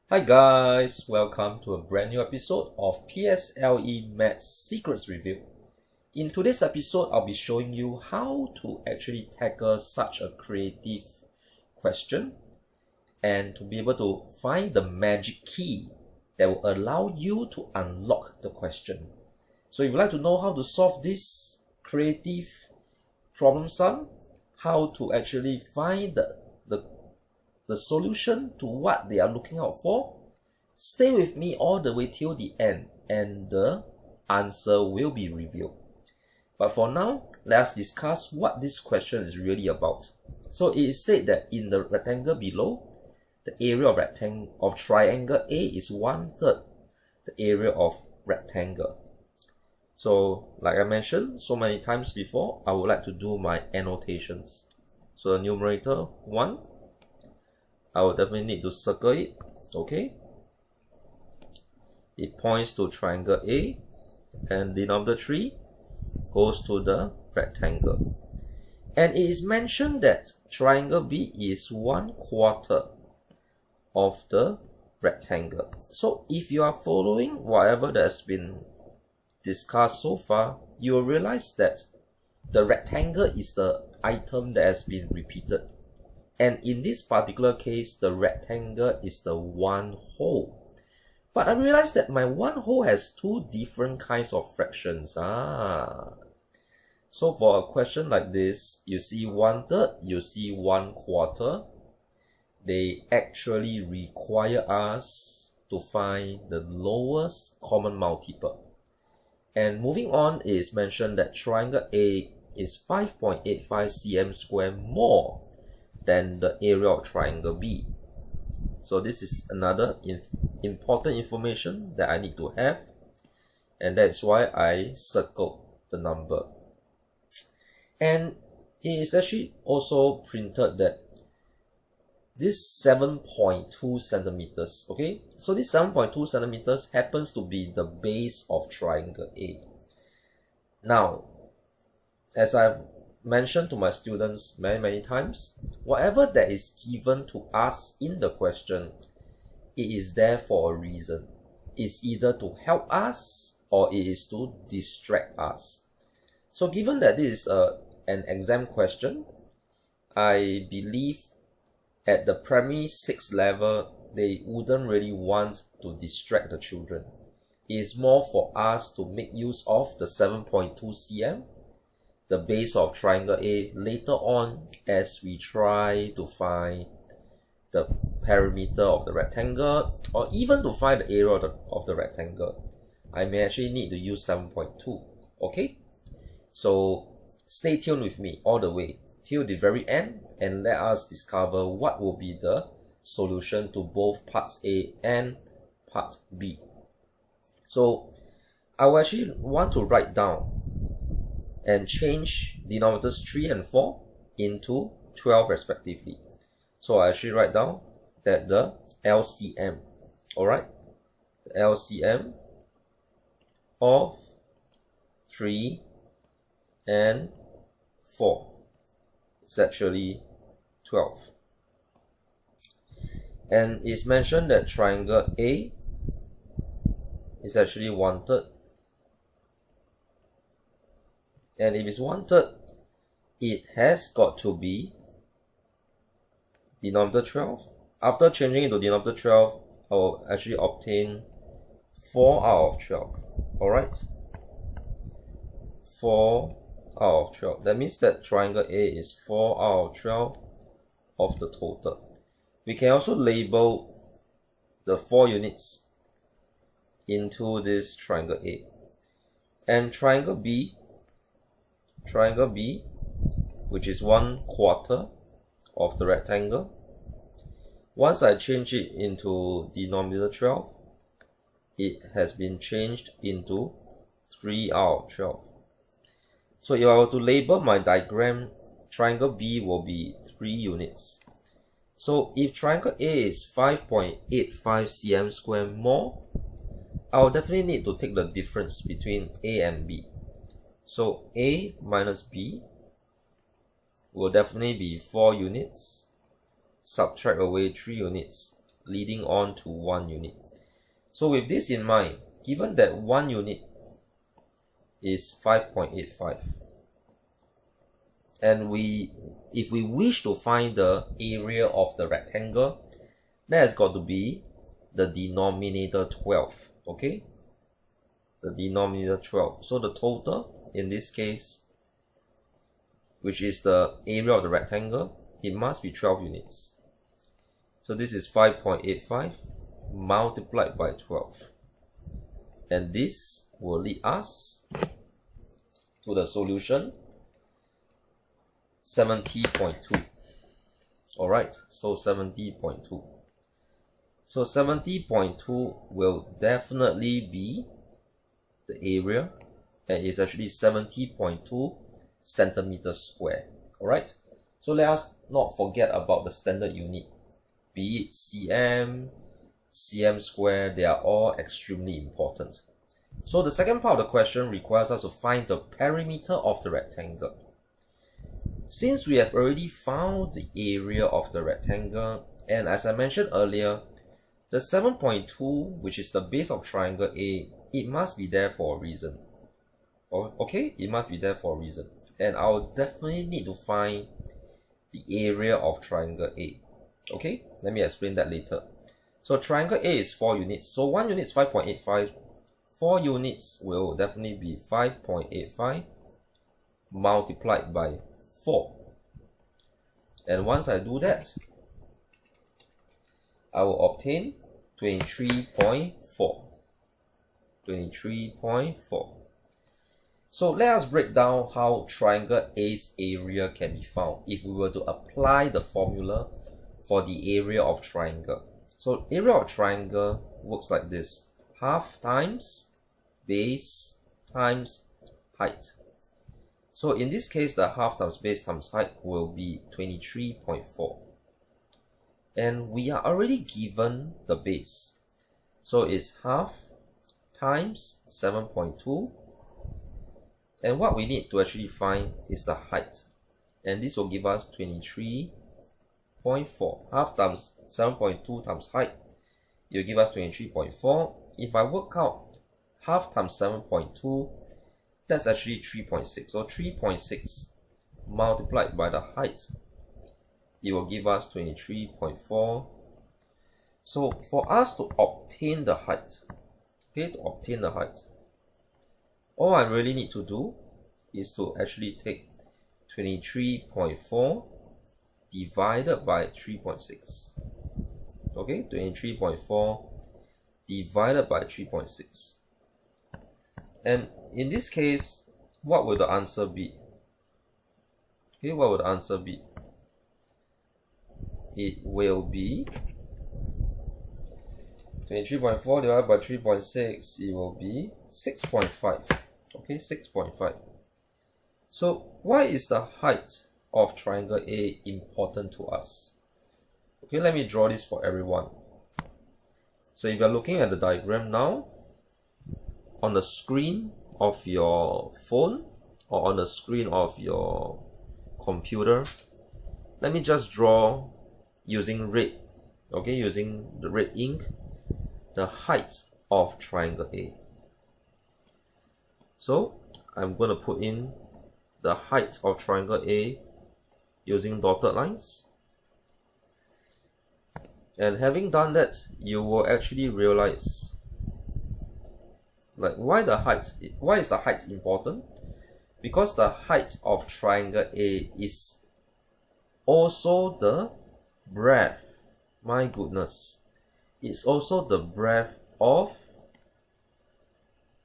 Hi guys, welcome to a brand new episode of PSLE Maths Secrets Review. In today's episode, I'll be showing you how to actually tackle such a creative question and to be able to find the magic key that will allow you to unlock the question. So if you'd like to know how to solve this creative problem sum, how to actually find the solution to what they are looking out for, stay with me all the way till the end and the answer will be revealed. But for now, let's discuss what this question is really about. So it is said that in the rectangle below, the area of triangle A is 1/3 the area of rectangle. So like I mentioned so many times before, I would like to do my annotations. So the numerator 1, I will definitely need to circle it, okay? It points to triangle A, and denominator 3 goes to the rectangle. And it is mentioned that triangle B is 1/4 of the rectangle. So if you are following whatever that has been discussed so far, you will realize that the rectangle is the item that has been repeated. And in this particular case, the rectangle is the 1/2. But I realized that my 1/2 has two different kinds of fractions. So for a question like this, you see 1/3, you see 1/4. They actually require us to find the lowest common multiple. And moving on, it is mentioned that triangle A is 5.85 cm square more than the area of triangle B. So this is another important information that I need to have, and that's why I circled the number. And it is actually also printed that this 7.2 centimeters, okay? So this 7.2 centimeters happens to be the base of triangle A. Now, as I've mentioned to my students many times, whatever that is given to us in the question, it is there for a reason. It's either to help us or it is to distract us. So given that this is an exam question, I believe at the primary 6 level, they wouldn't really want to distract the children. It is more for us to make use of the 7.2 cm, the base of triangle A, later on as we try to find the perimeter of the rectangle, or even to find the area of the rectangle. I may actually need to use 7.2, okay? So stay tuned with me all the way till the very end and let us discover what will be the solution to both parts A and part B. So I will actually want to write down and change denominators 3 and 4 into 12 respectively. So I actually write down that the LCM, alright, the LCM of 3 and 4 is actually 12. And it's mentioned that triangle A is actually 1/3. And if it's 1/3, it has got to be denominator 12. After changing it to denominator 12, I will actually obtain 4 out of 12. Alright? 4 out of 12. That means that triangle A is 4 out of 12 of the total. We can also label the 4 units into this triangle A. And triangle B, which is 1/4 of the rectangle, once I change it into denominator 12, it has been changed into 3 out of 12. So if I were to label my diagram, triangle B will be 3 units. So if triangle A is 5.85 cm square more, I will definitely need to take the difference between A and B. So A minus B will definitely be 4 units. Subtract away 3 units. leading on to 1 unit. So with this in mind, given that 1 unit is 5.85, and if we wish to find the area of the rectangle, that has got to be the denominator 12, okay? The denominator 12. So the total, in this case, which is the area of the rectangle, it must be 12 units. So this is 5.85 multiplied by 12. And this will lead us to the solution 70.2. Alright, so 70.2. So 70.2 will definitely be the area, and it's actually 70.2 centimeters square. Alright, so let us not forget about the standard unit, be it cm, cm square, they are all extremely important. So the second part of the question requires us to find the perimeter of the rectangle. Since we have already found the area of the rectangle, and as I mentioned earlier, the 7.2, which is the base of triangle A, it must be there for a reason. Okay, it must be there for a reason. And I'll definitely need to find the area of triangle A. Okay, let me explain that later. So triangle A is 4 units. So 1 unit is 5.85. 4 units will definitely be 5.85 multiplied by 4. And once I do that, I will obtain 23.4. 23.4. So let us break down how triangle A's area can be found if we were to apply the formula for the area of triangle. So area of triangle works like this: half times base times height. So in this case, the half times base times height will be 23.4. And we are already given the base. So it's half times 7.2. And what we need to actually find is the height. And this will give us 23.4. Half times 7.2 times height, it will give us 23.4. If I work out half times 7.2, that's actually 3.6. So 3.6 multiplied by the height, it will give us 23.4. So for us to obtain the height, all I really need to do is to actually take 23.4 divided by 3.6. Okay, 23.4 divided by 3.6. And in this case, what will the answer be? Okay, what will the answer be? It will be 23.4 divided by 3.6, it will be 6.5. Okay, 6.5. So why is the height of triangle A important to us? Okay, let me draw this for everyone. So if you're looking at the diagram now, on the screen of your phone or on the screen of your computer, let me just draw using red, okay, using the red ink, the height of triangle A. So I'm going to put in the height of triangle A using dotted lines. And having done that, you will actually realize like why is the height important? Because the height of triangle A is also the breadth. My goodness, it's also the breadth of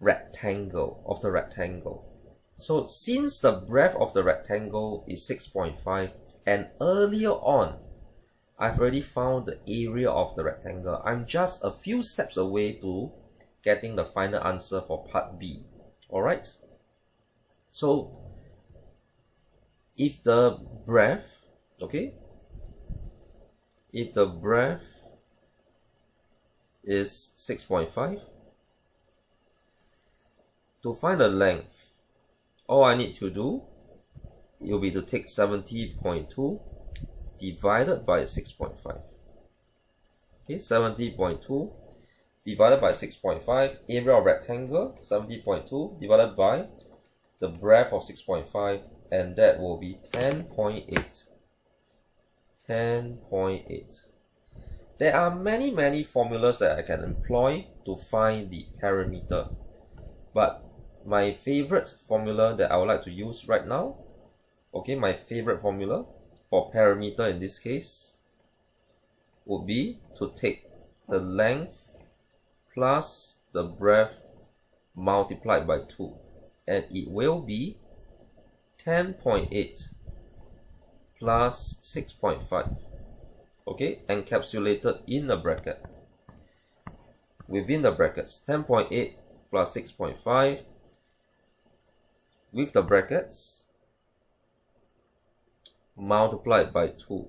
the rectangle. So since the breadth of the rectangle is 6.5, and earlier on I've already found the area of the rectangle, I'm just a few steps away to getting the final answer for part B. Alright, so if the breadth, okay, if the breadth is 6.5, to find the length, all I need to do will be to take 70.2 divided by 6.5. Okay, 70.2 divided by 6.5, area of rectangle, 70.2 divided by the breadth of 6.5, and that will be 10.8. 10.8. There are many formulas that I can employ to find the perimeter, but my favorite formula that I would like to use right now, okay, my favorite formula for perimeter in this case would be to take the length plus the breadth multiplied by 2, and it will be 10.8 plus 6.5, okay, encapsulated in the bracket. Within the brackets, 10.8 plus 6.5 with the brackets multiplied by 2.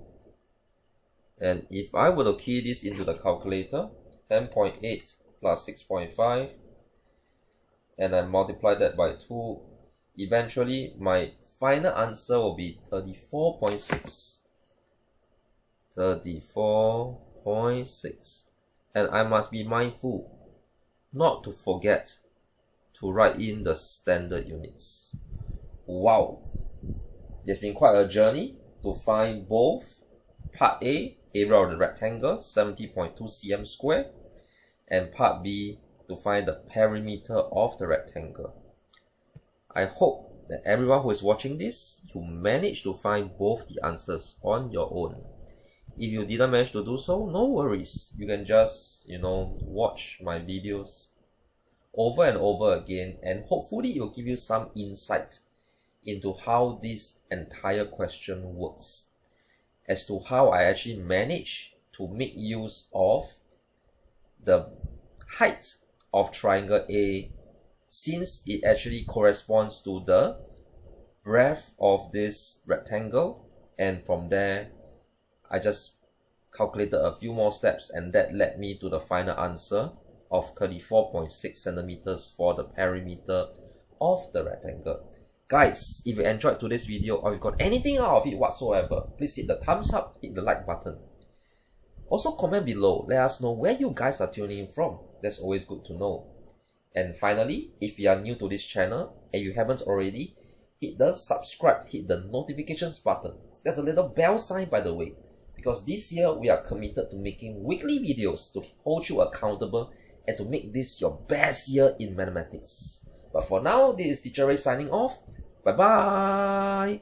And if I were to key this into the calculator, 10.8 plus 6.5, and I multiply that by 2, eventually my final answer will be 34.6. 34.6. And I must be mindful not to forget to write in the standard units. Wow! It's been quite a journey to find both part A, area of the rectangle, 70.2 cm square, and part B, to find the perimeter of the rectangle. I hope that everyone who is watching this, you managed to find both the answers on your own. If you didn't manage to do so, no worries. You can just, watch my videos over and over again, and hopefully it will give you some insight into how this entire question works, as to how I actually manage to make use of the height of triangle A, since it actually corresponds to the breadth of this rectangle, and from there I just calculated a few more steps, and that led me to the final answer of 34.6 centimeters for the perimeter of the rectangle. Guys, if you enjoyed today's video or you got anything out of it whatsoever, please hit the thumbs up, hit the like button. Also comment below, let us know where you guys are tuning in from. That's always good to know. And finally, if you are new to this channel and you haven't already, hit the subscribe, hit the notifications button. There's a little bell sign, by the way, because this year we are committed to making weekly videos to hold you accountable and to make this your best year in mathematics. But for now, this is Teacher Ray signing off. Bye bye!